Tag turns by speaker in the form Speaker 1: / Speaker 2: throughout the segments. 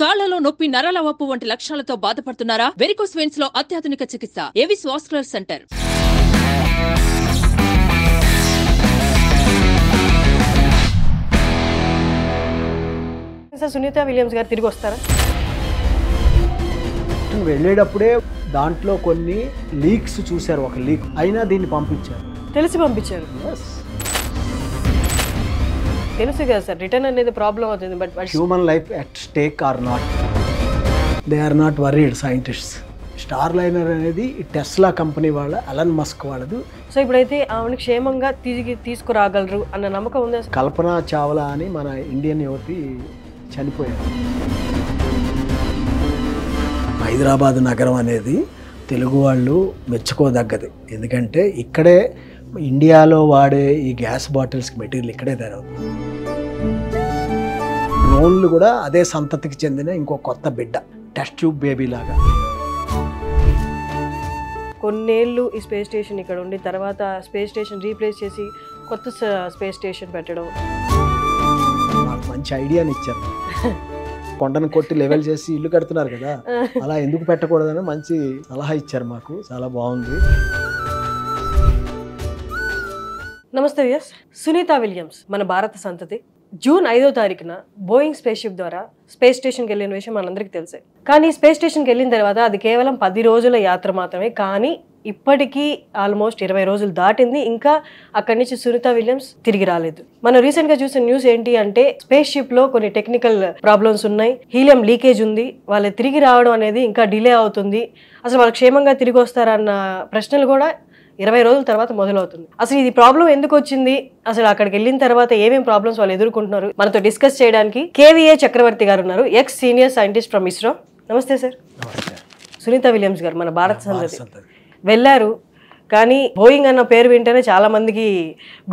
Speaker 1: కాళ్లలో నొప్పి, నరాల వాపు వంటి లక్షణాలతో బాధపడుతున్నారా? వెరికోస్ వెయిన్స్ లో అత్యాధునిక చికిత్స Avis vascular centre.
Speaker 2: Sunita Williams గారు తిరిగి వస్తారా?
Speaker 3: వెళ్ళేటప్పుడే దాంట్లో కొన్ని లీక్స్ చూశారు, ఒక లీక్ అయినా దీన్ని పంపించారు,
Speaker 2: తెలిసి పంపించారు. తెలుసు కదా సార్, రిటర్న్ అనేది ప్రాబ్లం అవుతుంది. But
Speaker 3: human life at stake or not, they are not worried scientists. Starliner అనేది టెస్లా కంపెనీ వాళ్ళ, ఎలన్ మస్క్ వాళ్ళదు.
Speaker 2: సో ఇప్పుడైతే ఆమెను క్షేమంగా తీసుకురాగలరు అన్న నమ్మకం ఉందా?
Speaker 3: కల్పనా చావ్లా అని మన ఇండియన్ యువతి చనిపోయారు. హైదరాబాద్ నగరం అనేది తెలుగు వాళ్ళు మెచ్చుకోదగ్గది. ఎందుకంటే ఇక్కడే ఇండియాలో వాడే ఈ గ్యాస్ బాటిల్స్కి మెటీరియల్ ఇక్కడే తయారవుతుంది. డ్రోన్లు కూడా అదే సంతతికి చెందిన ఇంకో కొత్త బిడ్డ, టెస్ట్ ట్యూబ్ బేబీ లాగా.
Speaker 2: కొన్నేళ్ళు ఈ స్పేస్ స్టేషన్ ఇక్కడ ఉండి తర్వాత స్పేస్ స్టేషన్ రీప్లేస్ చేసి కొత్త స్పేస్ స్టేషన్ పెట్టడం
Speaker 3: నాకు మంచి ఐడియాని ఇచ్చారు. కొండను కొట్టి లెవెల్ చేసి ఇల్లు కడుతున్నారు కదా, అలా ఎందుకు పెట్టకూడదని మంచి సలహా ఇచ్చారు మాకు. చాలా బాగుంది.
Speaker 2: నమస్తే వ్యాస్. సునీత విలియమ్స్ మన భారత సంతతి. జూన్ 5వ తారీఖున బోయింగ్ స్పేస్ షిప్ ద్వారా స్పేస్ స్టేషన్కి వెళ్ళిన విషయం మనందరికీ తెలిసే. కానీ స్పేస్ స్టేషన్కి వెళ్ళిన తర్వాత అది కేవలం 10 రోజుల యాత్ర మాత్రమే. కానీ ఇప్పటికీ ఆల్మోస్ట్ 20 రోజులు దాటింది, ఇంకా అక్కడి నుంచి సునీత విలియమ్స్ తిరిగి రాలేదు. మనం రీసెంట్ గా చూసిన న్యూస్ ఏంటి అంటే, స్పేస్ షిప్ లో కొన్ని టెక్నికల్ ప్రాబ్లమ్స్ ఉన్నాయి, హీలియం లీకేజ్ ఉంది, వాళ్ళు తిరిగి రావడం అనేది ఇంకా డిలే అవుతుంది. అసలు వాళ్ళు క్షేమంగా తిరిగి వస్తారన్న ప్రశ్నలు కూడా 20 రోజుల తర్వాత మొదలవుతుంది. అసలు ఇది ప్రాబ్లం ఎందుకు వచ్చింది, అసలు అక్కడికి వెళ్ళిన తర్వాత ఏమేమి ప్రాబ్లమ్స్ వాళ్ళు ఎదుర్కొంటున్నారు, మనతో డిస్కస్ చేయడానికి కేవీఏ చక్రవర్తి గారు ఉన్నారు, X senior scientist from ISRO. నమస్తే సార్. సునీత విలియమ్స్ గారు మన భారత సంతతి వెళ్ళారు, కానీ బోయింగ్ అన్న పేరు వింటేనే చాలా మందికి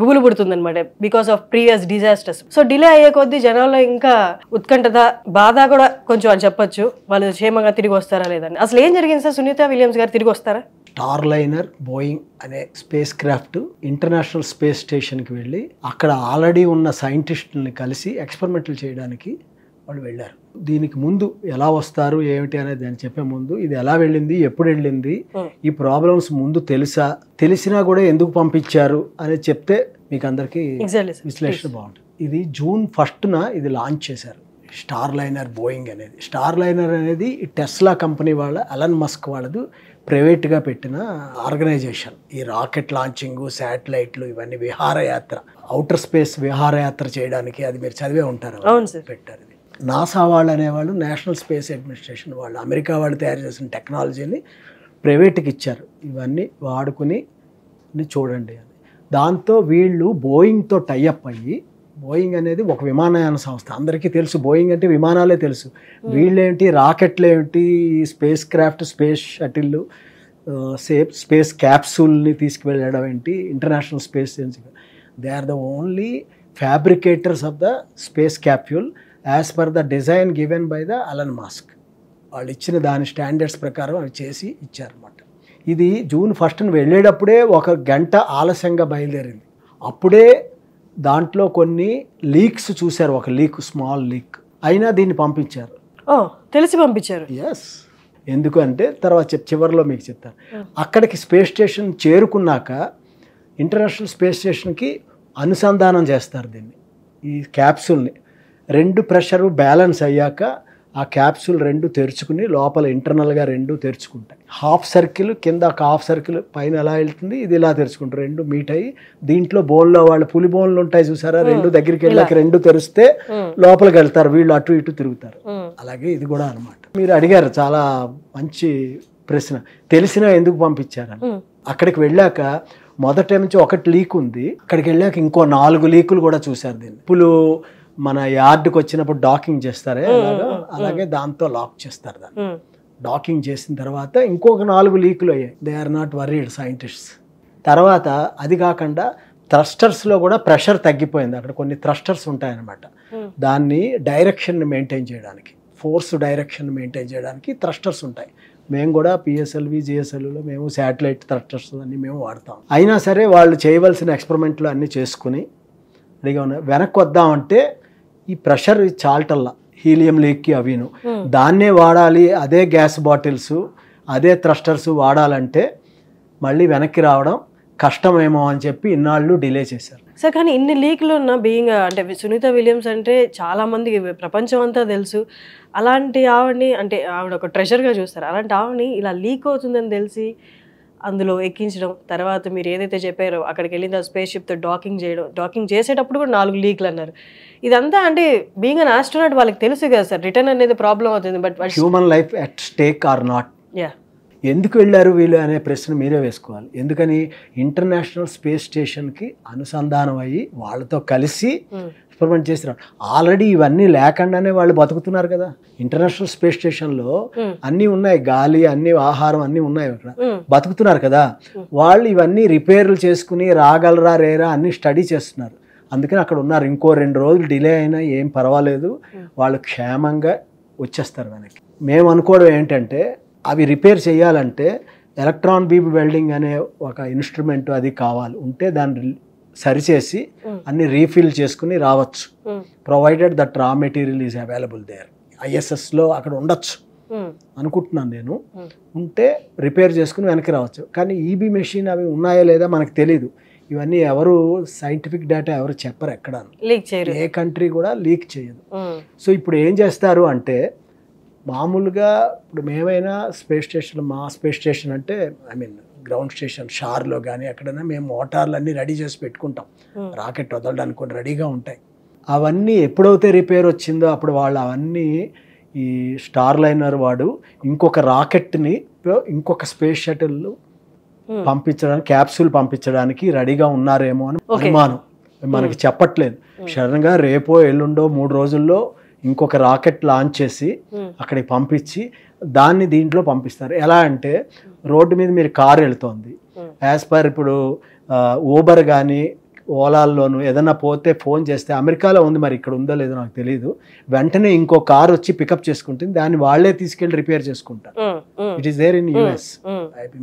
Speaker 2: గుబులు పుడుతుంది అనమాట, because of previous disasters. So delay అయ్యే కొద్దీ జనాల్లో ఇంకా ఉత్కంఠత, బాధ కూడా కొంచెం అని చెప్పొచ్చు, వాళ్ళు క్షేమంగా తిరిగి వస్తారా లేదని. అసలు ఏం జరిగింది సార్? సునీత విలియమ్స్ గారు తిరిగి వస్తారా?
Speaker 3: స్టార్ లైనర్ బోయింగ్ అనే స్పేస్ క్రాఫ్ట్ ఇంటర్నేషనల్ స్పేస్ స్టేషన్కి వెళ్ళి అక్కడ ఆల్రెడీ ఉన్న సైంటిస్టుల్ని కలిసి ఎక్స్పెరిమెంట్లు చేయడానికి వాళ్ళు వెళ్ళారు. దీనికి ముందు ఎలా వస్తారు ఏమిటి అనేది అని చెప్పే ముందు, ఇది ఎలా వెళ్ళింది, ఎప్పుడు వెళ్ళింది, ఈ ప్రాబ్లమ్స్ ముందు తెలిసినా కూడా ఎందుకు పంపించారు అనేది చెప్తే మీకు అందరికీ విశ్లేషణ బాగుంటుంది. ఇది జూన్ 1న ఇది లాంచ్ చేశారు, స్టార్ లైనర్ బోయింగ్ అనేది. స్టార్ లైనర్ అనేది టెస్లా కంపెనీ వాళ్ళ, ఎలన్ మస్క్ వాళ్ళదు, ప్రైవేట్గా పెట్టిన ఆర్గనైజేషన్. ఈ రాకెట్ లాంచింగ్, శాటిలైట్లు, ఇవన్నీ విహారయాత్ర, అవుటర్ స్పేస్ విహారయాత్ర చేయడానికి, అది మీరు చదివే ఉంటారు, పెట్టారు. ఇది నాసా వాళ్ళు అనేవాళ్ళు, నేషనల్ స్పేస్ అడ్మినిస్ట్రేషన్ వాళ్ళు, అమెరికా వాళ్ళు తయారు చేసిన టెక్నాలజీని ప్రైవేట్కి ఇచ్చారు, ఇవన్నీ వాడుకుని చూడండి అని. దాంతో వీళ్ళు బోయింగ్తో టైఅప్ అయ్యి, బోయింగ్ అనేది ఒక విమానయాన సంస్థ, అందరికీ తెలుసు బోయింగ్ అంటే విమానాలే తెలుసు, వీళ్ళేంటి రాకెట్లు ఏమిటి, space craft, space shuttle, space క్యాప్సూల్ని తీసుకువెళ్ళడం ఏంటి, international space agency, they are the only fabricators of the space capsule as per the design given by the Elon Musk. వాళ్ళు ఇచ్చిన దాని స్టాండర్డ్స్ ప్రకారం అవి చేసి ఇచ్చారన్నమాట. ఇది జూన్ 1న వెళ్ళేటప్పుడే 1 గంట ఆలస్యంగా బయలుదేరింది. అప్పుడే దాంట్లో కొన్ని లీక్స్ చూశారు, ఒక లీక్, స్మాల్ లీక్, అయినా దీన్ని పంపించారు.
Speaker 2: తెలిసి పంపించారు.
Speaker 3: ఎస్, ఎందుకు అంటే తర్వాత చివరిలో మీకు చెప్తాను. అక్కడికి స్పేస్ స్టేషన్ చేరుకున్నాక ఇంటర్నేషనల్ స్పేస్ స్టేషన్కి అనుసంధానం చేస్తారు దీన్ని, ఈ క్యాప్సూల్ని. 2 ప్రెషరు బ్యాలెన్స్ అయ్యాక ఆ క్యాప్సూల్ 2 తెరుచుకుని లోపల ఇంటర్నల్గా 2 తెరుచుకుంటాయి. హాఫ్ సర్కిల్ కింద, ఒక హాఫ్ సర్కిల్ పైన ఎలా వెళ్తుంది, ఇది ఇలా తెరుచుకుంటారు, 2 మీట్ అయ్యి. దీంట్లో బోన్లో వాళ్ళు పులి బోన్లు ఉంటాయి చూసారా, 2 దగ్గరికి వెళ్ళాక 2 తెరిస్తే లోపలికి వెళ్తారు, వీళ్ళు అటు ఇటు తిరుగుతారు. అలాగే ఇది కూడా అనమాట. మీరు అడిగారు చాలా మంచి ప్రశ్న, తెలిసినా ఎందుకు పంపించారని. అక్కడికి వెళ్ళాక మొదట నుంచి 1 లీక్ ఉంది, అక్కడికి వెళ్ళాక ఇంకో 4 లీకులు కూడా చూశారు. దీన్ని పులు మన యార్డ్కి వచ్చినప్పుడు డాకింగ్ చేస్తారే, అలాగే దాంతో లాక్ చేస్తారు. దాన్ని డాకింగ్ చేసిన తర్వాత ఇంకొక 4 లీకులు అయ్యాయి. They are not worried scientists. తర్వాత అది కాకుండా థ్రస్టర్స్లో కూడా ప్రెషర్ తగ్గిపోయింది. అక్కడ కొన్ని థ్రస్టర్స్ ఉంటాయన్నమాట, దాన్ని డైరెక్షన్ మెయింటైన్ చేయడానికి, ఫోర్స్ డైరెక్షన్ మెయింటైన్ చేయడానికి థ్రస్టర్స్ ఉంటాయి. మేము కూడా పిఎస్ఎల్వి, జిఎస్ఎల్లో మేము శాటిలైట్ థ్రస్టర్స్ అన్నీ మేము వాడతాం. అయినా సరే వాళ్ళు చేయవలసిన ఎక్స్పెరిమెంట్లు అన్నీ చేసుకుని రెడీగా ఉన్నాయి. వెనక్కి వద్దామంటే ఈ ప్రెషర్ చాలటల్లా, హీలియం లీక్కి అవిను. దాన్నే వాడాలి, అదే గ్యాస్ బాటిల్స్ అదే థ్రస్టర్స్ వాడాలంటే మళ్ళీ వెనక్కి రావడం కష్టమేమో అని చెప్పి ఇన్నాళ్ళు డిలే చేశారు.
Speaker 2: సార్ కానీ ఇన్ని లీక్లు ఉన్న బీయింగ్ అంటే సునీత విలియమ్స్ అంటే చాలా మందికి ప్రపంచం అంతా తెలుసు. అలాంటి ఆవిడని అంటే ఆవిడ ఒక ట్రెజర్గా చూస్తారు. అలాంటి ఆవిడని ఇలా లీక్ అవుతుందని తెలిసి అందులో ఎక్కించడం, తర్వాత మీరు ఏదైతే చెప్పారో అక్కడికి వెళ్ళిన స్పేస్ షిప్తో డాకింగ్ చేసేటప్పుడు కూడా 4 లీక్లు అన్నారు. ఇదంతా అంటే బీయింగ్ అన్ ఆస్ట్రోనాట్ వాళ్ళకి తెలుసు కదా సార్, రిటర్న్ అనేది ప్రాబ్లం అవుతుంది. But
Speaker 3: human life at stake or not.
Speaker 2: Yeah,
Speaker 3: ఎందుకు వెళ్ళారు వీళ్ళు అనే ప్రశ్న మీరే వేసుకోవాలి. ఎందుకని ఇంటర్నేషనల్ స్పేస్ స్టేషన్కి అనుసంధానం అయ్యి వాళ్ళతో కలిసి ఎక్స్పెరిమెంట్ చేస్తున్నారు. ఆల్రెడీ ఇవన్నీ లేకుండానే వాళ్ళు బతుకుతున్నారు కదా. ఇంటర్నేషనల్ స్పేస్ స్టేషన్లో అన్నీ ఉన్నాయి, గాలి అన్ని, ఆహారం అన్నీ ఉన్నాయి, అక్కడ బతుకుతున్నారు కదా. వాళ్ళు ఇవన్నీ రిపేర్లు చేసుకుని రాగలరా రేరా అన్ని స్టడీ చేస్తున్నారు. అందుకని అక్కడ ఉన్నారు. ఇంకో 2 రోజులు డిలే అయినా ఏం పర్వాలేదు, వాళ్ళు క్షేమంగా వచ్చేస్తారు వెనక్కి. మేము అనుకోవడం ఏంటంటే అవి రిపేర్ చేయాలంటే ఎలక్ట్రాన్ బీమ్ వెల్డింగ్ అనే ఒక ఇన్స్ట్రుమెంట్ అది కావాలి. ఉంటే దాన్ని సరిచేసి అన్ని రీఫిల్ చేసుకుని రావచ్చు, provided that raw material is available there. ISSలో అక్కడ ఉండొచ్చు అనుకుంటున్నాను నేను. ఉంటే రిపేర్ చేసుకుని వెనక్కి రావచ్చు. కానీ ఈబీ మెషిన్ అవి ఉన్నాయా లేదా మనకు తెలీదు. ఇవన్నీ ఎవరు సైంటిఫిక్ డేటా ఎవరు చెప్పరు, ఎక్కడ
Speaker 2: లీక్ చేయరు,
Speaker 3: ఏ కంట్రీ కూడా లీక్ చేయదు. సో ఇప్పుడు ఏం చేస్తారు అంటే మామూలుగా ఇప్పుడు మేమైనా స్పేస్ స్టేషన్, మా స్పేస్ స్టేషన్ అంటే ఐ మీన్ గ్రౌండ్ స్టేషన్ షార్లో కానీ ఎక్కడైనా మేము మోటార్లు అన్నీ రెడీ చేసి పెట్టుకుంటాం. రాకెట్ వదలడానికి కూడా రెడీగా ఉంటాయి. అవన్నీ ఎప్పుడైతే రిపేర్ వచ్చిందో అప్పుడు వాళ్ళు అవన్నీ ఈ స్టార్ లైనర్ వాడు ఇంకొక రాకెట్ని ఇంకొక స్పేస్ షటిల్ పంపించడానికి, క్యాప్సూల్ పంపించడానికి రెడీగా ఉన్నారేమో అని అనుమానం. మనకి చెప్పట్లేదు. సడన్గా రేపో ఎల్లుండో 3 రోజుల్లో ఇంకొక రాకెట్ లాంచ్ చేసి అక్కడికి పంపించి దాన్ని దీంట్లో పంపిస్తారు. ఎలా అంటే రోడ్డు మీద మీరు కారు వెళ్తోంది, యాజ్ పర్ ఇప్పుడు ఊబర్ కానీ ఓలాల్లోనూ ఏదైనా పోతే ఫోన్ చేస్తే, అమెరికాలో ఉంది మరి ఇక్కడ ఉందో లేదో నాకు తెలియదు, వెంటనే ఇంకో కారు వచ్చి పికప్ చేసుకుంటుంది, దాన్ని వాళ్ళే తీసుకెళ్ళి రిపేర్ చేసుకుంటారు. It is there in US.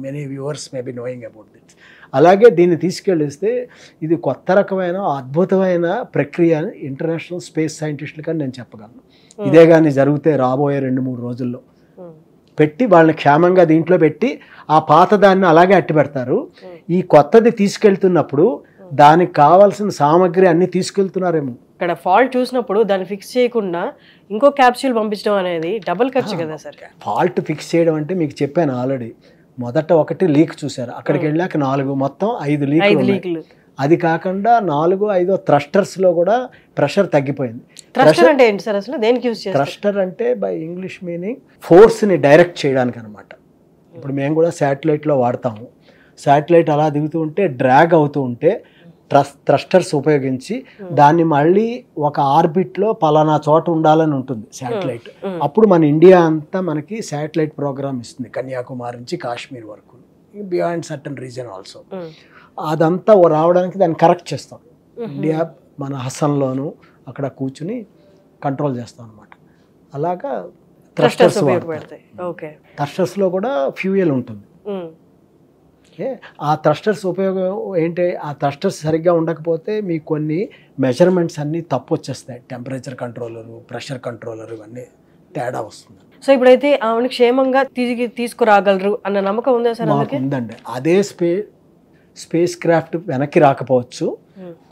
Speaker 3: Many viewers may be knowing about this. అలాగే దీన్ని తీసుకెళ్ళిస్తే ఇది కొత్త రకమైన అద్భుతమైన ప్రక్రియ అని ఇంటర్నేషనల్ స్పేస్ సైంటిస్టులు కానీ నేను చెప్పగలను. ఇదే కానీ జరిగితే రాబోయే 2-3 రోజుల్లో పెట్టి వాళ్ళని క్షేమంగా దీంట్లో పెట్టి ఆ పాత దాన్ని అలాగే అట్టి పెడతారు. ఈ కొత్తది తీసుకెళ్తున్నప్పుడు దానికి కావాల్సిన సామాగ్రి అన్ని తీసుకెళ్తున్నారేమో.
Speaker 2: ఇక్కడ ఫాల్ట్ చూసినప్పుడు దాన్ని ఫిక్స్ చేయకుండా ఇంకో క్యాప్సూల్ పంపించడం అనేది డబుల్ ఖర్చు కదా సార్.
Speaker 3: ఫాల్ట్ ఫిక్స్ చేయడం అంటే మీకు చెప్పాను ఆల్రెడీ. మొదట 1 లీక్ చూసారు, అక్కడికి వెళ్ళాక 4, మొత్తం 5 లీక్లు. అది కాకుండా 4-5 థ్రస్టర్స్లో కూడా ప్రెషర్ తగ్గిపోయింది.
Speaker 2: థ్రస్టర్ అంటే ఏంటి సార్ అసలు, దేనికి యూజ్ చేస్తారు?
Speaker 3: థ్రస్టర్ అంటే బై ఇంగ్లీష్ మీనింగ్ ఫోర్స్ని డైరెక్ట్ చేయడానికి అనమాట. ఇప్పుడు మేము కూడా శాటిలైట్లో వాడతాము. శాటిలైట్ అలా దిగుతూ ఉంటే డ్రాగ్ అవుతూ ఉంటే థ్రస్టర్స్ ఉపయోగించి దాన్ని మళ్ళీ ఒక ఆర్బిట్లో పలానా చోట ఉండాలని ఉంటుంది శాటిలైట్. అప్పుడు మన ఇండియా అంతా మనకి శాటిలైట్ ప్రోగ్రామ్ ఇస్తుంది, కన్యాకుమారి నుంచి కాశ్మీర్ వరకు, బియాండ్ సర్టన్ రీజన్ ఆల్సో. అదంతా రావడానికి దాన్ని కరెక్ట్ చేస్తాం. ఇండియా మన హసన్లోను అక్కడ కూర్చుని కంట్రోల్ చేస్తాం అనమాట. అలాగా థ్రస్టర్స్ ఉపయోగపడతాయి. థ్రస్టర్స్లో కూడా ఫ్యూయల్ ఉంటుంది. ఆ థ్రస్టర్స్ ఉపయోగం ఏంటి, ఆ థ్రస్టర్స్ సరిగ్గా ఉండకపోతే మీకు కొన్ని మెజర్మెంట్స్ అన్నీ తప్పు వచ్చేస్తాయి. టెంపరేచర్ కంట్రోలరు, ప్రెషర్ కంట్రోలర్, ఇవన్నీ తేడా వస్తుంది.
Speaker 2: సో ఇప్పుడైతే ఆవిడ క్షేమంగా తీసుకురాగలరు అన్న నమ్మకం ఉందా సార్?
Speaker 3: ఉందండి. అదే స్పేస్ క్రాఫ్ట్ వెనక్కి రాకపోవచ్చు,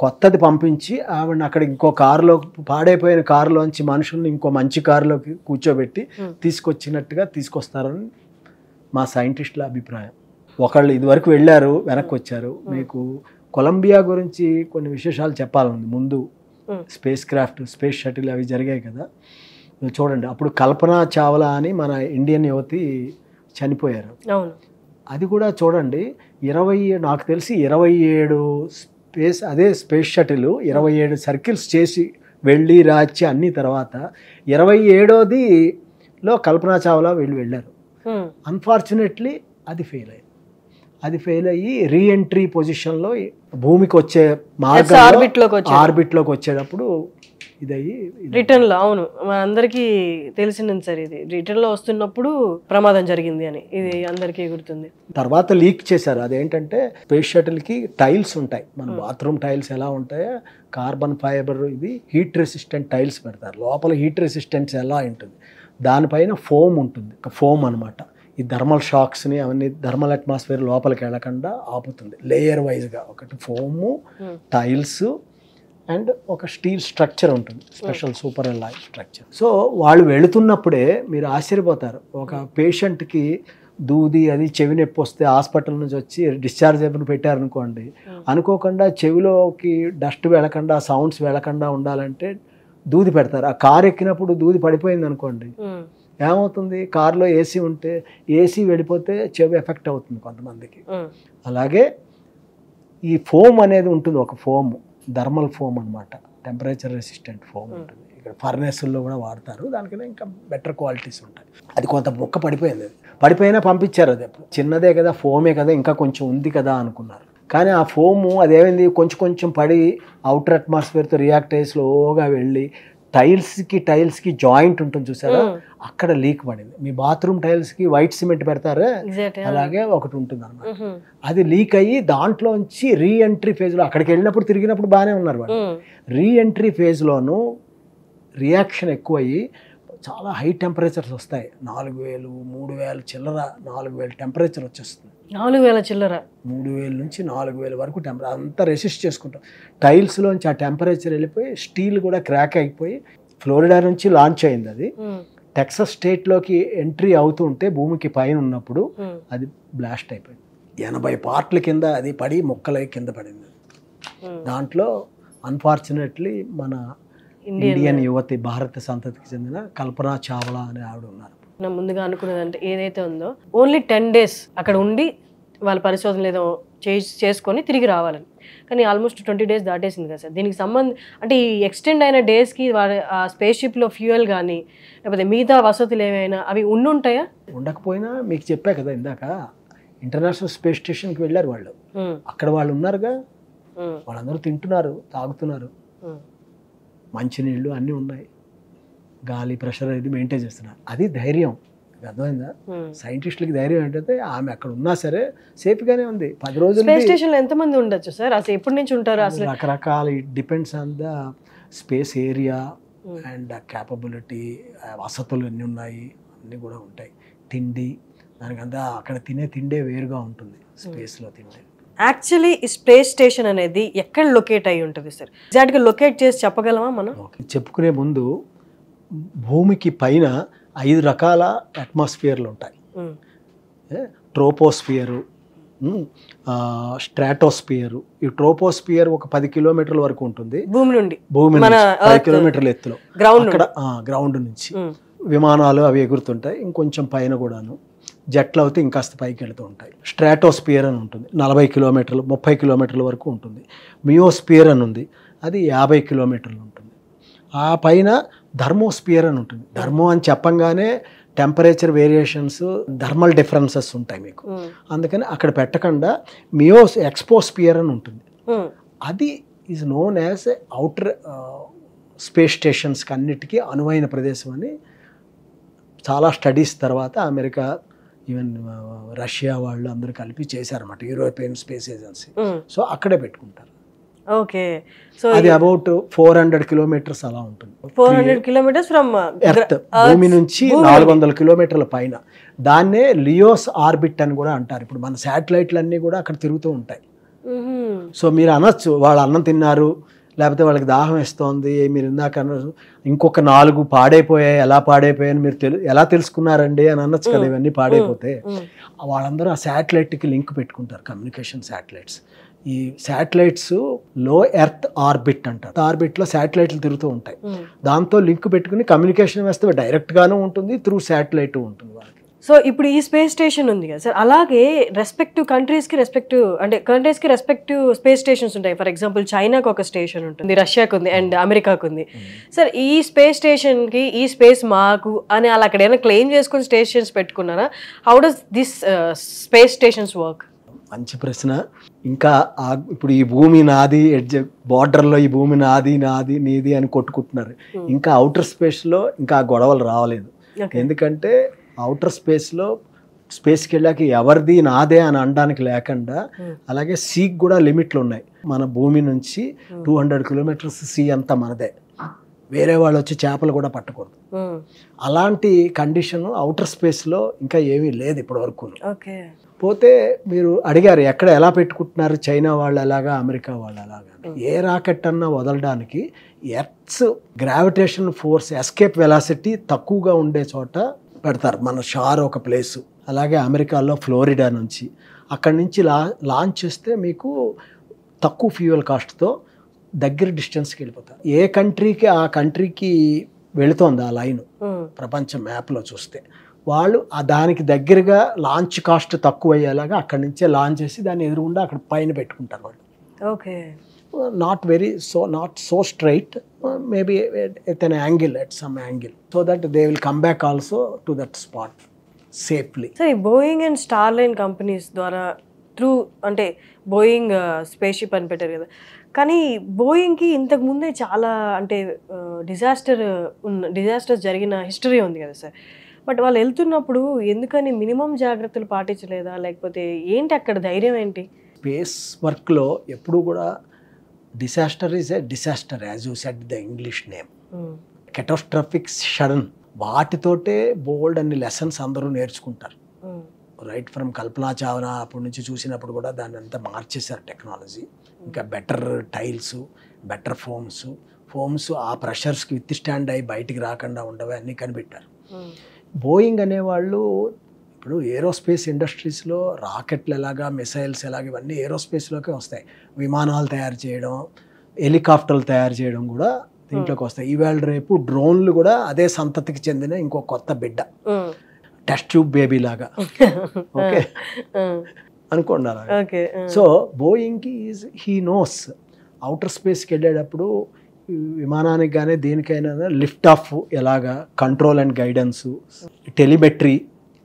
Speaker 3: కొత్తది పంపించి ఆవిడని అక్కడ ఇంకో కారులో, పాడైపోయిన కారులోంచి మనుషుల్ని ఇంకో మంచి కారులోకి కూర్చోబెట్టి తీసుకొచ్చినట్టుగా తీసుకొస్తారని మా సైంటిస్టుల అభిప్రాయం. ఒకళ్ళు ఇదివరకు వెళ్ళారు, వెనక్కి వచ్చారు. మీకు కొలంబియా గురించి కొన్ని విశేషాలు చెప్పాలండి. ముందు స్పేస్ క్రాఫ్ట్, స్పేస్ షటిల్ అవి జరిగాయి కదా, చూడండి. అప్పుడు కల్పనా చావ్లా అని మన ఇండియన్ యువతి చనిపోయారు. అది కూడా చూడండి, నాకు తెలిసి 27 స్పేస్ షటిల్ 27 సర్కిల్స్ చేసి వెళ్ళి రాచి అన్ని తర్వాత 27వదిలో కల్పనా చావ్లా వెళ్ళారు. అన్ఫార్చునేట్లీ అది ఫెయిల్ అయ్యి రీఎంట్రీ పొజిషన్లో భూమికి వచ్చే మార్గంలో ఆర్బిట్లోకి వచ్చేటప్పుడు ఇదయ్యి
Speaker 2: రిటర్న్ లో అవును అందరికీ తెలిసింది సార్, ఇది రిటర్న్ లో వస్తున్నప్పుడు ప్రమాదం జరిగింది అని ఇది అందరికీ గుర్తుంది.
Speaker 3: తర్వాత లీక్ చేశారు. అదేంటంటే స్పేస్ షటిల్ కి టైల్స్ ఉంటాయి, మన బాత్రూమ్ టైల్స్ ఎలా ఉంటాయో కార్బన్ ఫైబర్ ఇది హీట్ రెసిస్టెంట్ టైల్స్ పెడతారు. లోపల హీట్ రెసిస్టెన్స్ ఎలా ఉంటుంది, దానిపైన ఫోమ్ ఉంటుంది, ఫోమ్ అనమాట. ఈ థర్మల్ షాక్స్ని అవన్నీ థర్మల్ అట్మాస్ఫియర్ లోపలికి వెళ్ళకుండా ఆపుతుంది. లేయర్ వైజ్గా ఒకటి ఫోము, టైల్స్ అండ్ ఒక స్టీల్ స్ట్రక్చర్ ఉంటుంది, special super Alai structure. So వాళ్ళు వెళుతున్నప్పుడే మీరు ఆశ్చర్యపోతారు. ఒక పేషెంట్కి దూది అది చెవి నొప్పి వస్తే హాస్పిటల్ నుంచి వచ్చి డిశ్చార్జ్ అయిపోయి పెట్టారనుకోండి, అనుకోకుండా చెవిలోకి డస్ట్ వెళ్ళకుండా సౌండ్స్ వెళ్ళకుండా ఉండాలంటే దూది పెడతారు. ఆ కారు ఎక్కినప్పుడు దూది పడిపోయింది అనుకోండి, ఏమవుతుంది, కారులో ఏసీ ఉంటే ఏసీ వెళ్ళిపోతే చెవి ఎఫెక్ట్ అవుతుంది కొంతమందికి. అలాగే ఈ ఫోమ్ అనేది ఉంటుంది, ఒక ఫోమ్ థర్మల్ ఫోమ్ అనమాట, టెంపరేచర్ రెసిస్టెంట్ ఫోమ్ ఉంటుంది. ఇక్కడ ఫర్నేసుల్లో కూడా వాడతారు, దానికన్నా ఇంకా బెటర్ క్వాలిటీస్ ఉంటాయి. అది కొంత ముక్క పడిపోయింది, అది పడిపోయినా పంపించారు. అది చిన్నదే కదా, ఫోమే కదా, ఇంకా కొంచెం ఉంది కదా అనుకున్నారు. కానీ ఆ ఫోము అదేమైంది, కొంచెం కొంచెం పడి అవుటర్ అట్మాస్ఫియర్తో రియాక్ట్ అయ్యి స్లోగా వెళ్ళి టైల్స్కి జాయింట్ ఉంటుంది చూసారా, అక్కడ లీక్ పడింది. మీ బాత్రూమ్ టైల్స్కి వైట్ సిమెంట్ పెడతారే, అలాగే ఒకటి ఉంటుంది అన్నమాట. అది లీక్ అయ్యి దాంట్లోంచి రీఎంట్రీ ఫేజ్లో, అక్కడికి వెళ్ళినప్పుడు తిరిగినప్పుడు బాగానే ఉన్నారు వాళ్ళు, రీఎంట్రీ ఫేజ్లోనూ రియాక్షన్ ఎక్కువయ్యి చాలా హై టెంపరేచర్స్ వస్తాయి. 4000, 3000 చిల్లర, 4000 టెంపరేచర్ వచ్చేస్తుంది.
Speaker 2: 4000 చిల్లర,
Speaker 3: 3000 నుంచి 4000 వరకు టెంపరేచర్ అంతా రెసిస్ట్ చేసుకుంటాం. టైల్స్లోంచి ఆ టెంపరేచర్ వెళ్ళిపోయి స్టీల్ కూడా క్రాక్ అయిపోయి, ఫ్లోరిడా నుంచి లాంచ్ అయింది అది. టెక్సస్ స్టేట్లోకి ఎంట్రీ అవుతూ ఉంటే భూమికి పైన ఉన్నప్పుడు అది బ్లాస్ట్ అయిపోయింది. 80 పార్ట్ల కింద అది పడి మొక్కలై కింద పడింది. దాంట్లో అన్ఫార్చునేట్లీ మన ఇండియన్ యువతి, భారత సంతతికి చెందిన కల్పనా చావ్లా అనే ఆవిడ ఉన్నారు.
Speaker 2: ముందుగా అనుకున్నదంటే ఏదైతే ఉందో ఓన్లీ 10 days అక్కడ ఉండి వాళ్ళ పరిశోధనలు ఏదో చేసుకొని తిరిగి రావాలని, కానీ ఆల్మోస్ట్ 20 days దాటేసింది కదా సార్. దీనికి అంటే ఈ ఎక్స్టెండ్ అయిన డేస్కి ఆ స్పేస్ షిప్లో ఫ్యూయల్ కానీ లేకపోతే మిగతా వసతులు ఏమైనా అవి ఉండుంటాయా?
Speaker 3: ఉండకపోయినా మీకు చెప్పా కదా ఇందాక, ఇంటర్నేషనల్ స్పేస్ స్టేషన్కి వెళ్ళారు వాళ్ళు, అక్కడ వాళ్ళు ఉన్నారుగా, వాళ్ళందరూ తింటున్నారు, తాగుతున్నారు, మంచినీళ్ళు అన్నీ ఉన్నాయి, గాలి ప్రెషర్ అనేది మెయింటైన్ చేస్తున్నారు. అది ధైర్యం, అర్థమైందా? సైంటిస్టులకి ధైర్యం ఏంటంటే ఆమె అక్కడ ఉన్నా సరే సేఫ్గానే ఉంది. 10 రోజులు.
Speaker 2: స్పేస్ స్టేషన్లో ఎంతమంది ఉండొచ్చు సార్ అసలు, ఎప్పటి నుంచి ఉంటారు అసలు?
Speaker 3: రకరకాల, it depends on the space area and capability, వసతులు ఎన్ని ఉన్నాయి అన్నీ కూడా ఉంటాయి. తిండి, దానికంతా అక్కడ తినే తిండే వేరుగా ఉంటుంది స్పేస్లో తిండే.
Speaker 2: యాక్చువల్లీ ఈ స్పేస్ స్టేషన్ అనేది ఎక్కడ లొకేట్ అయి ఉంటుంది సార్? ఎగ్జాక్ట్గా లొకేట్ చేసి చెప్పగలమా మనం?
Speaker 3: చెప్పుకునే ముందు భూమికి పైన 5 రకాల అట్మాస్ఫియర్లు ఉంటాయి. ట్రోపోస్ఫియరు, స్ట్రాటోస్ఫియరు. ఈ ట్రోపోస్ఫియర్ ఒక 10 కిలోమీటర్ల వరకు ఉంటుంది భూమి నుండి 10 కిలోమీటర్ల ఎత్తులో, అక్కడ గ్రౌండ్ నుంచి విమానాలు అవి ఎగురుతుంటాయి. ఇంకొంచెం పైన కూడాను జట్లు అయితే ఇంకాస్త పైకి వెళుతూ ఉంటాయి. స్ట్రాటోస్ఫియర్ అని ఉంటుంది, 40 కిలోమీటర్లు 30 కిలోమీటర్ల వరకు ఉంటుంది. మియోస్ఫియర్ అని ఉంది, అది 50 కిలోమీటర్లు ఉంటుంది. ఆ పైన థర్మోస్ఫియర్ అని ఉంటుంది. థర్మో అని చెప్పంగానే టెంపరేచర్ వేరియేషన్స్, థర్మల్ డిఫరెన్సెస్ ఉంటాయి మీకు, అందుకని అక్కడ పెట్టకుండా ఎక్స్పోస్ఫియర్ అని ఉంటుంది. అది is known as outer space స్టేషన్స్కి అన్నిటికీ అనువైన ప్రదేశం అని చాలా స్టడీస్ తర్వాత అమెరికా, ఈవెన్ రష్యా వాళ్ళు అందరూ కలిపి చేశారన్నమాట, యూరోపియన్ స్పేస్ ఏజెన్సీ. సో అక్కడే పెట్టుకుంటారు.
Speaker 2: ఓకే, సో
Speaker 3: అది అబౌట్ 400 కిలోమీటర్స్ అలా ఉంటుంది.
Speaker 2: 400 kilometers ఫ్రమ్
Speaker 3: ఎర్త్, భూమి నుంచి 400 కిలోమీటర్ల పైన. దాన్నే లియోస్ ఆర్బిట్ అని కూడా అంటారు. ఇప్పుడు మన శాటిలైట్లు అన్నీ కూడా అక్కడ తిరుగుతూ ఉంటాయి. సో మీరు అనొచ్చు వాళ్ళు అన్నం తిన్నారు, లేకపోతే వాళ్ళకి దాహం వేస్తోంది, మీరు ఇందాక అన్నారు ఇంకొక 4 పాడైపోయాయి, ఎలా పాడైపోయాయని మీరు ఎలా తెలుసుకున్నారండి అని అనొచ్చు కదా. ఇవన్నీ పాడైపోతే వాళ్ళందరూ ఆ శాటిలైట్కి లింక్ పెట్టుకుంటారు, కమ్యూనికేషన్ శాటిలైట్స్. ఈ శాటిలైట్స్ లో ఎర్త్ ఆర్బిట్ అంటారు. ఆర్బిట్లో శాటిలైట్లు తిరుగుతూ ఉంటాయి, దాంతో లింక్ పెట్టుకుని కమ్యూనికేషన్ వేస్తే డైరెక్ట్గాను ఉంటుంది, త్రూ శాటిలైట్ ఉంటుంది వాళ్ళకి.
Speaker 2: సో ఇప్పుడు ఈ స్పేస్ స్టేషన్ ఉంది కదా సార్, అలాగే రెస్పెక్టివ్ కంట్రీస్కి రెస్పెక్టివ్ స్పేస్ స్టేషన్స్ ఉంటాయి. ఫర్ ఎగ్జాంపుల్ చైనాకి ఒక స్టేషన్ ఉంటుంది, రష్యాకు ఉంది అండ్ అమెరికాకు ఉంది. సార్ ఈ స్పేస్ స్టేషన్కి ఈ స్పేస్ మాకు అని అలా అక్కడ ఏమైనా క్లెయిమ్ చేసుకుని స్టేషన్స్ పెట్టుకున్నారా? How does this space stations work?
Speaker 3: మంచి ప్రశ్న. ఇంకా ఇప్పుడు ఈ భూమి నాది, బార్డర్లో ఈ భూమి నాది నాది నీది అని కొట్టుకుంటున్నారు. ఇంకా అవుటర్ స్పేస్లో ఇంకా ఆ గొడవలు రావలేదు. ఎందుకంటే అవుటర్ స్పేస్కి వెళ్ళాక ఎవరిది నాదే అని అనడానికి లేకుండా, అలాగే సీకి కూడా లిమిట్లు ఉన్నాయి. మన భూమి నుంచి 200 కిలోమీటర్స్ సీ అంతా మనదే, వేరే వాళ్ళు వచ్చి చేపలు కూడా పట్టకూడదు. అలాంటి కండిషన్ అవుటర్ స్పేస్లో ఇంకా ఏమీ లేదు ఇప్పటి వరకు. పోతే మీరు అడిగారు ఎక్కడ ఎలా పెట్టుకుంటున్నారు, చైనా వాళ్ళు ఎలాగా, అమెరికా వాళ్ళు ఎలాగా. ఏ రాకెట్ అన్నా వదలడానికి earth's gravitation force escape velocity తక్కువగా ఉండే చోట పెడతారు. మన షార్ ఒక ప్లేసు, అలాగే అమెరికాలో ఫ్లోరిడా నుంచి, అక్కడి నుంచి లాంచ్ చేస్తే మీకు తక్కువ ఫ్యూయల్ కాస్ట్తో దగ్గర డిస్టెన్స్కి వెళ్ళిపోతారు. ఏ కంట్రీకి ఆ కంట్రీకి వెళుతోంది ఆ లైన్ ప్రపంచ మ్యాప్లో చూస్తే, వాళ్ళు దానికి దగ్గరగా లాంచ్ కాస్ట్ తక్కువ అయ్యేలాగా అక్కడి నుంచే లాంచ్ చేసి దాన్ని ఎదురుగుండా అక్కడ పైన పెట్టుకుంటారు వాళ్ళు.
Speaker 2: Okay,
Speaker 3: not so straight, maybe at an angle, at some angle, so that they will come back also to that spot safely.
Speaker 2: సరే, బోయింగ్ అండ్ స్టార్లైన్ కంపెనీస్ ద్వారా త్రూ అంటే బోయింగ్ స్పేస్ షిప్ అని పెట్టారు కదా, కానీ బోయింగ్కి ఇంతకు ముందే చాలా అంటే డిజాస్టర్స్ జరిగిన హిస్టరీ ఉంది కదా సార్. బట్ వాళ్ళు వెళ్తున్నప్పుడు ఎందుకని మినిమం జాగ్రత్తలు పాటించలేదా, లేకపోతే ఏంటి అక్కడ ధైర్యం ఏంటి?
Speaker 3: స్పేస్ వర్క్లో ఎప్పుడు కూడా disaster is a disaster, as you said the English name. Catastrophic sudden, వాటితోటే బోల్డ్ అన్ని లెసన్స్ అందరూ నేర్చుకుంటారు. రైట్ ఫ్రమ్ కల్పనా చావ్లా అప్పటి నుంచి చూసినప్పుడు కూడా దాన్ని అంతా మార్చేశారు టెక్నాలజీ. ఇంకా బెటర్ టైల్స్, బెటర్ ఫోమ్స్ ఆ ప్రెషర్స్కి విత్ స్టాండ్ అయ్యి బయటికి రాకుండా ఉండవే అన్నీ కనిపెట్టారు. బోయింగ్ అనేవాళ్ళు ఇప్పుడు ఏరోస్పేస్ ఇండస్ట్రీస్లో రాకెట్లు ఎలాగా, మిసైల్స్ ఎలాగ, ఇవన్నీ ఏరోస్పేస్లోకే వస్తాయి. విమానాలు తయారు చేయడం, హెలికాప్టర్లు తయారు చేయడం కూడా దీంట్లోకి వస్తాయి. ఈవేళ రేపు డ్రోన్లు కూడా అదే సంతతికి చెందిన ఇంకో కొత్త బిడ్డ, టెస్ట్ ట్యూబ్ బేబీ లాగా. ఓకే అనుకోండి అలాగా. సో బోయింగ్కి హీ నోస్ అవుటర్ స్పేస్కి వెళ్ళేటప్పుడు విమానానికి కానీ దేనికైనా లిఫ్ట్ ఆఫ్ ఎలాగా, control and guidance, telemetry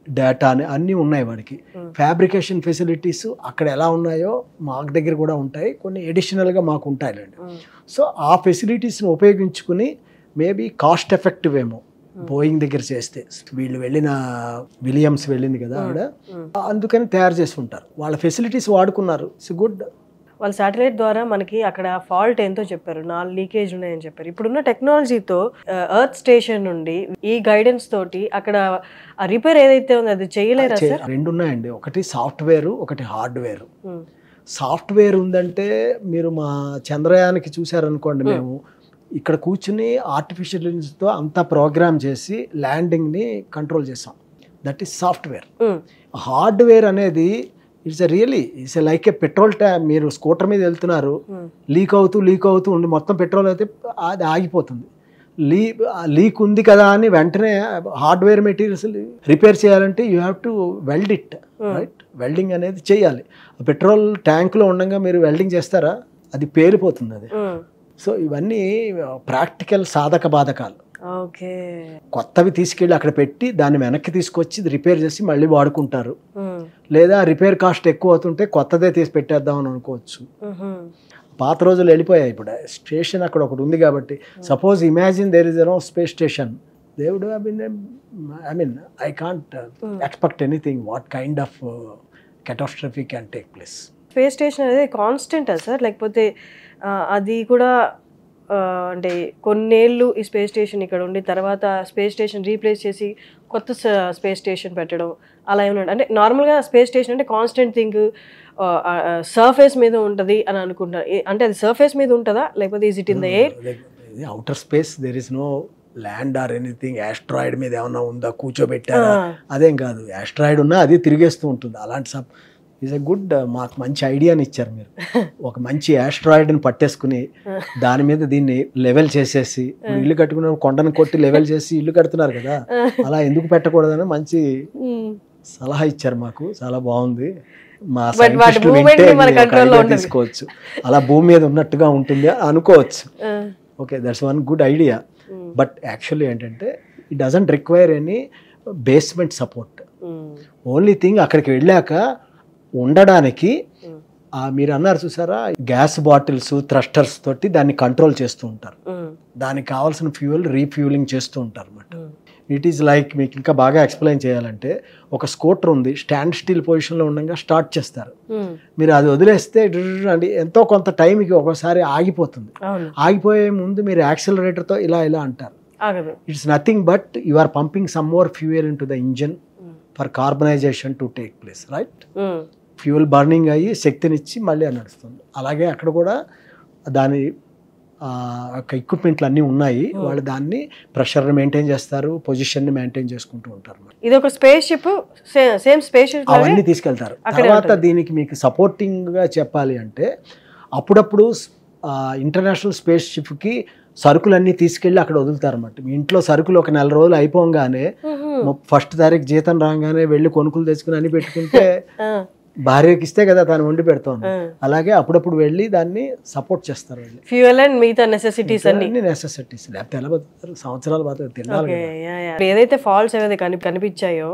Speaker 3: data అని అన్నీ ఉన్నాయి వాడికి. ఫ్యాబ్రికేషన్ ఫెసిలిటీస్ అక్కడ ఎలా ఉన్నాయో మాకు దగ్గర కూడా ఉంటాయి, కొన్ని ఎడిషనల్గా మాకు ఉంటాయిలేండి. సో ఆ ఫెసిలిటీస్ని ఉపయోగించుకుని మేబీ కాస్ట్ ఎఫెక్టివ్ ఏమో బోయింగ్ దగ్గర చేస్తే. వీళ్ళు విలియమ్స్ వెళ్ళింది కదా ఆవిడ, అందుకని తయారు చేసి ఉంటారు. వాళ్ళ ఫెసిలిటీస్ వాడుకున్నారు. It's good.
Speaker 2: వాళ్ళు శాటిలైట్ ద్వారా మనకి అక్కడ ఫాల్ట్ ఎంతో చెప్పారు, 4 లీకేజ్ ఉన్నాయని చెప్పారు. ఇప్పుడున్న టెక్నాలజీతో ఎర్త్ స్టేషన్ నుండి ఈ గైడెన్స్ తోటి అక్కడ ఆ రిపేర్ ఏదైతే ఉందో అది చేయలేరా సార్?
Speaker 3: 2 ఉన్నాయండి, ఒకటి సాఫ్ట్వేర్, ఒకటి హార్డ్వేర్. సాఫ్ట్వేర్ ఉందంటే మీరు మా చంద్రయానికి చూసారనుకోండి, మేము ఇక్కడ కూర్చుని ఆర్టిఫిషియల్ ఇంటెలిజెన్స్తో అంతా ప్రోగ్రామ్ చేసి ల్యాండింగ్ని కంట్రోల్ చేసాం. That is software. హార్డ్వేర్ అనేది it's like A petrol tank. మీరు స్కూటర్ మీద వెళ్తున్నారు, లీక్ అవుతూ ఉండి మొత్తం పెట్రోల్ అయితే అది ఆగిపోతుంది. లీక్ ఉంది కదా అని వెంటనే హార్డ్వేర్ మెటీరియల్స్ రిపేర్ చేయాలంటే you have to weld it, right? Welding అనేది చేయాలి. పెట్రోల్ ట్యాంక్లో ఉండగా మీరు వెల్డింగ్ చేస్తారా, అది పేలిపోతుంది అది. సో ఇవన్నీ ప్రాక్టికల్ సాధక బాధకాలు. కొత్తవి తీసుకెళ్ళి అక్కడ పెట్టి దాన్ని వెనక్కి తీసుకొచ్చి రిపేర్ చేసి మళ్ళీ వాడుకుంటారు. లేదా రిపేర్ కాస్ట్ ఎక్కువ అవుతుంటే కొత్తదే తీసి పెట్టేద్దాం అని అనుకోవచ్చు. పాత రోజులు వెళ్ళిపోయాయి. ఇప్పుడు స్టేషన్ అక్కడ ఒకటి ఉంది కాబట్టి, suppose imagine there is a space station, they would have been, I mean I can't expect anything what kind of catastrophe can take place.
Speaker 2: Space station అనేది కాన్స్టెంటా సార్, లేకపోతే అది కూడా అంటే కొన్నేళ్ళు ఈ స్పేస్ స్టేషన్ ఇక్కడ ఉండి తర్వాత స్పేస్ స్టేషన్ రీప్లేస్ చేసి కొత్త స్పేస్ స్టేషన్ పెట్టడం అలా ఏమన్నా? అంటే నార్మల్గా స్పేస్ స్టేషన్ అంటే కాన్స్టెంట్ థింగ్ సర్ఫేస్ మీద ఉంటుంది అని అనుకుంటారు. అంటే అది సర్ఫేస్ మీద ఉంటుందా, లేకపోతే is it in the air?
Speaker 3: Outer space there is no land or anything. Asteroid మీద ఏమన్నా ఉందా, కూర్చోబెట్టారా? అదేం కాదు. యాస్ట్రాయిడ్ ఉన్నా అది తిరిగేస్తూ ఉంటుంది. అలాంటి ఈజ్ ఎ గుడ్, మాకు మంచి ఐడియాని ఇచ్చారు మీరు. ఒక మంచి యాస్ట్రాయిడ్ని పట్టేసుకుని దాని మీద దీన్ని లెవెల్ చేసేసి, ఇల్లు కట్టుకున్న కొండను కొట్టి లెవెల్ చేసి ఇల్లు కడుతున్నారు కదా, అలా ఎందుకు పెట్టకూడదని మంచి సలహా ఇచ్చారు మాకు. చాలా బాగుంది. మా సైంటిస్టులు వింటే తీసుకోవచ్చు, అలా భూమి మీద ఉన్నట్టుగా ఉంటుంది అనుకోవచ్చు. Okay, that's one good idea. But actually ఏంటంటే it doesn't require any basement support. Only thing అక్కడికి వెళ్ళాక ఉండడానికి మీరు అన్నారు చూసారా, గ్యాస్ బాటిల్స్ థ్రస్టర్స్ తోటి దాన్ని కంట్రోల్ చేస్తూ ఉంటారు. దానికి కావాల్సిన ఫ్యూయల్ రీఫ్యూలింగ్ చేస్తూ ఉంటారు అన్నమాట. ఇట్ ఈస్ లైక్, మీకు ఇంకా బాగా ఎక్స్ప్లెయిన్ చేయాలంటే, ఒక స్కూటర్ ఉంది, స్టాండ్ స్టిల్ పొజిషన్లో ఉండగా స్టార్ట్ చేస్తారు. మీరు అది వదిలేస్తే అంటే ఎంతో కొంత టైంకి ఒకసారి ఆగిపోతుంది. ఆగిపోయే ముందు మీరు యాక్సిలరేటర్తో ఇలా ఇలా అంటారు. It's nothing but you are pumping some more fuel in to the engine for carbonisation to take place, right? Fuel burning అయ్యి శక్తినిచ్చి మళ్ళీ నడుస్తుంది. అలాగే అక్కడ కూడా దాని ఎక్విప్మెంట్లు అన్నీ ఉన్నాయి. వాళ్ళు దాన్ని ప్రెషర్ని మెయింటైన్ చేస్తారు, పొజిషన్ని మెయింటైన్ చేసుకుంటూ ఉంటారు.
Speaker 2: ఇది ఒక space ship, same space ship
Speaker 3: అవన్నీ తీసుకెళ్తారు. తర్వాత దీనికి మీకు సపోర్టింగ్గా చెప్పాలి అంటే, అప్పుడప్పుడు ఇంటర్నేషనల్ స్పేస్ షిప్కి సరుకులన్నీ తీసుకెళ్ళి అక్కడ వదులుతారు అన్నమాట. మీ ఇంట్లో సరుకులు ఒక 4 రోజులు అయిపోగానే 1st తారీఖు జీతం రాగానే వెళ్ళి కొనుక్కులు తెచ్చుకుని అని పెట్టుకుంటే భార్యకి ఇస్తే కదా తను వండి పెడతాను. అలాగే అప్పుడప్పుడు వెళ్ళి దాన్ని సపోర్ట్ చేస్తారు.
Speaker 2: ఫ్యూయల్ అండ్ మిగతా నెసెసిటీస్ అన్ని
Speaker 3: నెసెసిటీస్, లేకపోతే ఎలా బతుకుతారు? సంవత్సరాలు బతుకు తినాలి.
Speaker 2: ఏదైతే ఫాల్ట్స్ ఏవైతే కనిపించాయో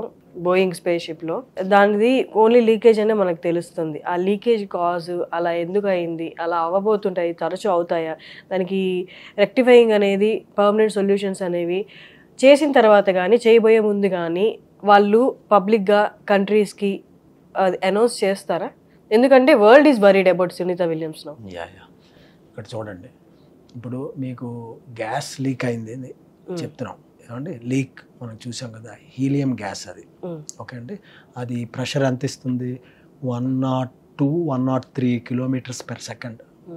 Speaker 2: బోయింగ్ స్పేస్ షిప్ లో, దానిది ఓన్లీ లీకేజ్ అనే మనకు తెలుస్తుంది. ఆ లీకేజ్ కాజ్ అలా ఎందుకు అయింది, అలా అవ్వబోతుంటాయి, తరచూ అవుతాయా, దానికి రెక్టిఫైయింగ్ అనేది, పర్మనెంట్ సొల్యూషన్స్ అనేవి చేసిన తర్వాత కానీ చేయబోయే ముందు కానీ వాళ్ళు పబ్లిక్గా కంట్రీస్కి అనౌన్స్ చేస్తారా? ఎందుకంటే world is worried about Sunita Williams now.
Speaker 3: ఇక్కడ చూడండి, ఇప్పుడు మీకు గ్యాస్ లీక్ అయింది చెప్తున్నాం ఏమండి. లీక్ మనం చూసాం కదా, హీలియం గ్యాస్ అది. ఓకే అండి, అది ప్రెషర్ ఎంత ఇస్తుంది? 102, 103 km/s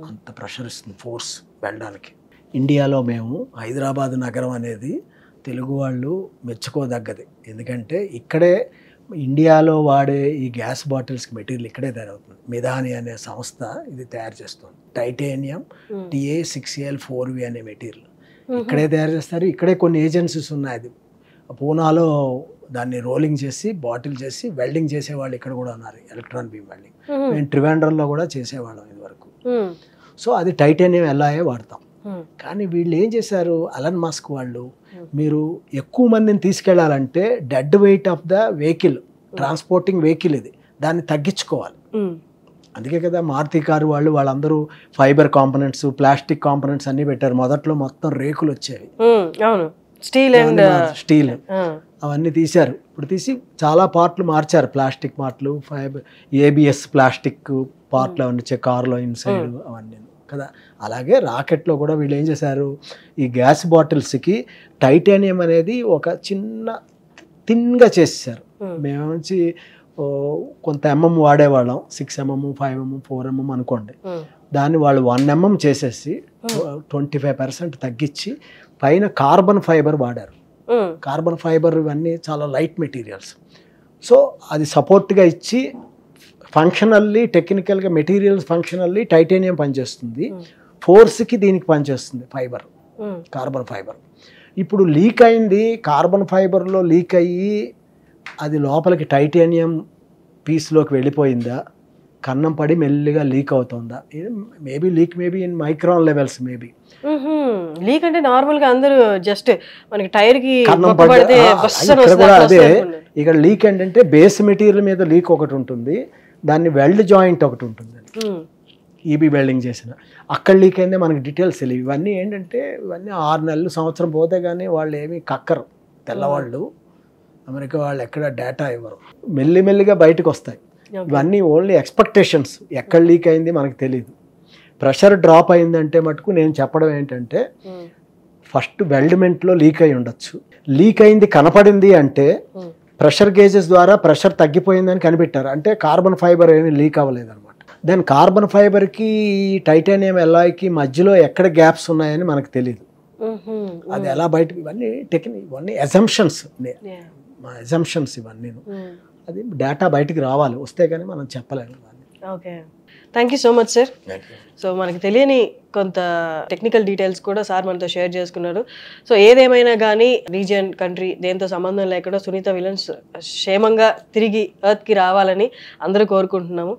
Speaker 3: అంత ప్రెషర్ ఇస్తుంది, ఫోర్స్ వెళ్ళడానికి. ఇండియాలో మేము హైదరాబాద్ నగరం అనేది తెలుగు వాళ్ళు మెచ్చుకోదగ్గది. ఎందుకంటే ఇక్కడే ఇండియాలో వాడే ఈ గ్యాస్ బాటిల్స్కి మెటీరియల్ ఇక్కడే తయారవుతుంది. మిధాని అనే సంస్థ ఇది తయారు చేస్తుంది. టైటానియం TA6Al4V అనే మెటీరియల్ ఇక్కడే తయారు చేస్తారు. ఇక్కడే కొన్ని ఏజెన్సీస్ ఉన్నాయి. అది పూనాలో దాన్ని రోలింగ్ చేసి బాటిల్ చేసి వెల్డింగ్ చేసేవాళ్ళు ఇక్కడ కూడా ఉన్నారు, ఎలక్ట్రాన్ బీమ్ వెల్డింగ్. మేము ట్రివాండ్రంలో కూడా చేసేవాళ్ళం ఇది వరకు. సో అది టైటానియం ఎల్లాయే వాడతాం. కానీ వీళ్ళు ఏం చేశారు, అలన్ మస్క్ వాళ్ళు, మీరు ఎక్కువ మందిని తీసుకెళ్లాలంటే dead weight of the vehicle, transporting vehicle ఇది, దాన్ని తగ్గించుకోవాలి. అందుకే కదా మారుతి కారు వాళ్ళందరూ ఫైబర్ కాంపోనెంట్స్, ప్లాస్టిక్ కాంపోనెంట్స్ అన్ని పెట్టారు. మొదట్లో మొత్తం రేకులు వచ్చేవి, స్టీల్ అవన్నీ తీశారు. ఇప్పుడు తీసి చాలా పార్ట్లు మార్చారు, ప్లాస్టిక్ పార్ట్లు, ఫైబర్, ABS ప్లాస్టిక్ పార్ట్లు అవన్నీ వచ్చాయి కారులో ఇన్సైడ్ అవన్నీ కదా. అలాగే రాకెట్లో కూడా వీళ్ళు ఏం చేశారు, ఈ గ్యాస్ బాటిల్స్కి టైటానియం అనేది ఒక చిన్న థిన్గా చేసేసారు. మేము నుంచి కొంత వాడేవాళ్ళం, 6 mm, 5 mm, 4 mm అనుకోండి. దాన్ని వాళ్ళు 1 mm చేసేసి 25% తగ్గించి పైన కార్బన్ ఫైబర్ వాడారు. కార్బన్ ఫైబర్ ఇవన్నీ చాలా లైట్ మెటీరియల్స్. సో అది సపోర్ట్గా ఇచ్చి ఫంక్షనల్లీ, టెక్నికల్గా, మెటీరియల్స్ ఫంక్షనల్లీ టైటానియం పనిచేస్తుంది, ఫోర్స్కి దీనికి పనిచేస్తుంది ఫైబర్, కార్బన్ ఫైబర్. ఇప్పుడు లీక్ అయింది, కార్బన్ ఫైబర్లో లీక్ అయ్యి అది లోపలికి టైటానియం పీస్లోకి వెళ్ళిపోయిందా, కన్నం పడి మెల్లిగా లీక్ అవుతుందా? Maybe in micron levels maybe.
Speaker 2: Leak అంటే నార్మల్గా అందరూ జస్ట్ మనకి టైర్కి
Speaker 3: అదే. ఇక్కడ లీక్ ఏంటంటే బేస్ మెటీరియల్ మీద లీక్ ఒకటి ఉంటుంది, దాన్ని వెల్డ్ జాయింట్ ఒకటి ఉంటుంది, ఈబీ వెల్డింగ్ చేసిన అక్కడ లీక్ అయిందే మనకి డీటెయిల్స్ తెలియదు. ఇవన్నీ ఏంటంటే ఇవన్నీ 6 నెలలు సంవత్సరం పోతే కానీ వాళ్ళు ఏమీ కక్కరు. తెల్లవాళ్ళు అమెరికా వాళ్ళు ఎక్కడ డేటా ఇవ్వరు, మెల్లిమెల్లిగా బయటకు వస్తాయి. ఇవన్నీ ఓన్లీ ఎక్స్పెక్టేషన్స్, ఎక్కడ లీక్ అయింది మనకు తెలియదు. ప్రెషర్ డ్రాప్ అయిందంటే మటుకు నేను చెప్పడం ఏంటంటే, ఫస్ట్ వెల్డ్మెంట్లో లీక్ అయి ఉండొచ్చు. లీక్ అయింది కనపడింది అంటే ప్రెషర్ గేజెస్ ద్వారా ప్రెషర్ తగ్గిపోయిందని కనిపెట్టారు, అంటే కార్బన్ ఫైబర్ ఏమీ లీక్ అవ్వలేదు అనమాట. దెన్ కార్బన్ ఫైబర్కి టైటానియం ఎలాయ్కి మధ్యలో ఎక్కడ గ్యాప్స్ ఉన్నాయని మనకు తెలియదు. అది ఎలా బయటకు, ఇవన్నీ అజంప్షన్స్ ఇవన్నీ. అది డేటా బయటికి రావాలి, వస్తే కానీ మనం చెప్పలేము.
Speaker 2: Okay, thank you so much sir. So మనకి తెలియని కొంత టెక్నికల్ డీటెయిల్స్ కూడా సార్ మనతో షేర్ చేసుకున్నారు. సో ఏదేమైనా కానీ రీజియన్, కంట్రీ దేంతో సంబంధం లేకుండా సునీత విలియమ్స్ క్షేమంగా తిరిగి ఎర్త్కి రావాలని అందరూ కోరుకుంటున్నాము.